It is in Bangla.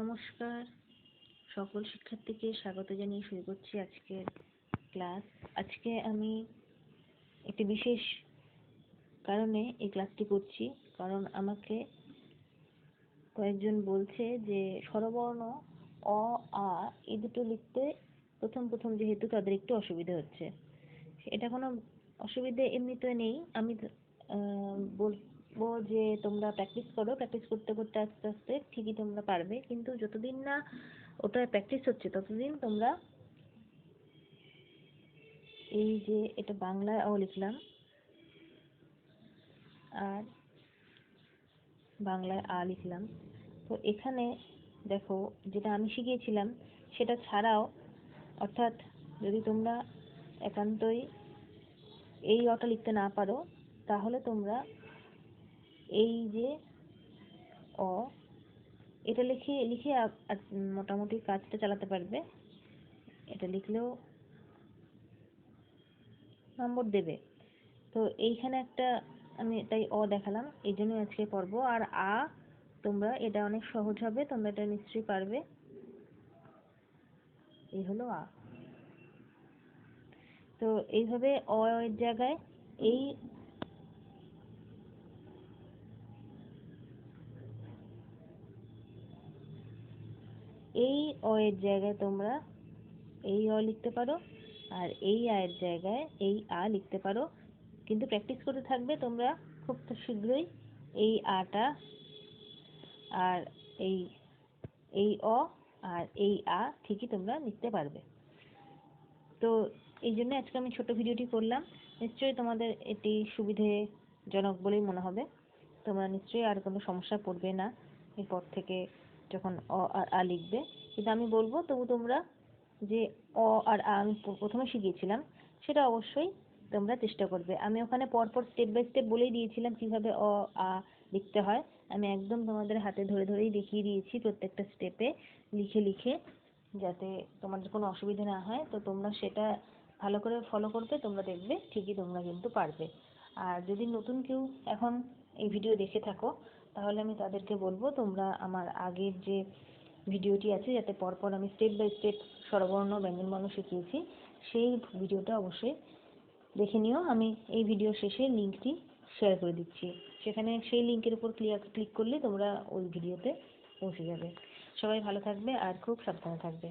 নমস্কার, সকল শিক্ষার্থীকে স্বাগত জানিয়ে শুরু করছি আজকের ক্লাস। আজকে আমি একটি বিশেষ কারণে এই ক্লাসটি করছি, কারণ আমাকে কয়েকজন বলছে যে স্বরবর্ণ অ, আ এই দুটো লিখতে প্রথম যেহেতু তাদের একটু অসুবিধা হচ্ছে। এটা কোনো অসুবিধে এমনিতে নেই, আমি বলবো যে তোমরা প্র্যাকটিস করো, প্র্যাকটিস করতে করতে আস্তে আস্তে ঠিকই তোমরা পারবে। কিন্তু যতদিন না ওটা প্র্যাকটিস হচ্ছে ততদিন তোমরা এই যে এটা বাংলায় অ লিখলাম আর বাংলায় আ লিখলাম, তো এখানে দেখো যেটা আমি শিখিয়েছিলাম সেটা ছাড়াও, অর্থাৎ যদি তোমরা একান্তই এই অটা লিখতে না পারো তাহলে তোমরা এই যে অ এটা লিখে মোটামুটি কাজটা চালাতে পারবে। এটা লিখলেও নম্বর দেবে। তো এইখানে একটা আমি তাই অ দেখালাম, এই জন্য আজকে পড়ব। আর আ তোমরা এটা অনেক সহজ হবে, তোমরা এটা নিশ্চয়ই পারবে। এই হলো আ। তো এইভাবে অ এর জায়গায় এই অ এর জায়গায় তোমরা এই অ লিখতে পারো, আর এই আ এর জায়গায় এই আ লিখতে পারো। কিন্তু প্র্যাকটিস করতে থাকবে তোমরা, খুব শীঘ্রই এই আটা আর এই অ আর এই আ ঠিকই তোমরা লিখতে পারবে। তো এই জন্য আজকে আমি ছোট ভিডিওটি করলাম। নিশ্চয়ই তোমাদের এটি সুবিধাজনক বলেই মনে হবে। তোমরা নিশ্চয়ই আর কোনো সমস্যা পড়বে না এরপর থেকে যখন অ আর আ লিখবে। কিন্তু আমি বলবো তবু তোমরা যে অ আর আ আমি প্রথমে শিখিয়েছিলাম সেটা অবশ্যই তোমরা চেষ্টা করবে। আমি ওখানে পরপর স্টেপ বাই স্টেপ বলেই দিয়েছিলাম কিভাবে অ আ লিখতে হয়। আমি একদম তোমাদের হাতে ধরেই দেখিয়ে দিয়েছি প্রত্যেকটা স্টেপে লিখে, যাতে তোমাদের কোনো অসুবিধা না হয়। তো তোমরা সেটা ভালো করে ফলো করবে, তোমরা দেখবে ঠিকই তোমরা কিন্তু পারবে। আর যদি নতুন কেউ এখন এই ভিডিও দেখে থাকো তাহলে আমি তাদেরকে বলবো তোমরা আমার আগের যে ভিডিওটি আছে, যাতে পরপর আমি স্টেপ বাই স্টেপ স্বরবর্ণ ব্যঞ্জনবর্ণ শিখিয়েছি, সেই ভিডিওটা অবশ্যই দেখে নিও। আমি এই ভিডিও শেষে লিঙ্কটি শেয়ার করে দিচ্ছি, সেখানে সেই লিঙ্কের উপর ক্লিক করলে তোমরা ওই ভিডিওতে পৌঁছে যাবে। সবাই ভালো থাকবে আর খুব সাবধানে থাকবে।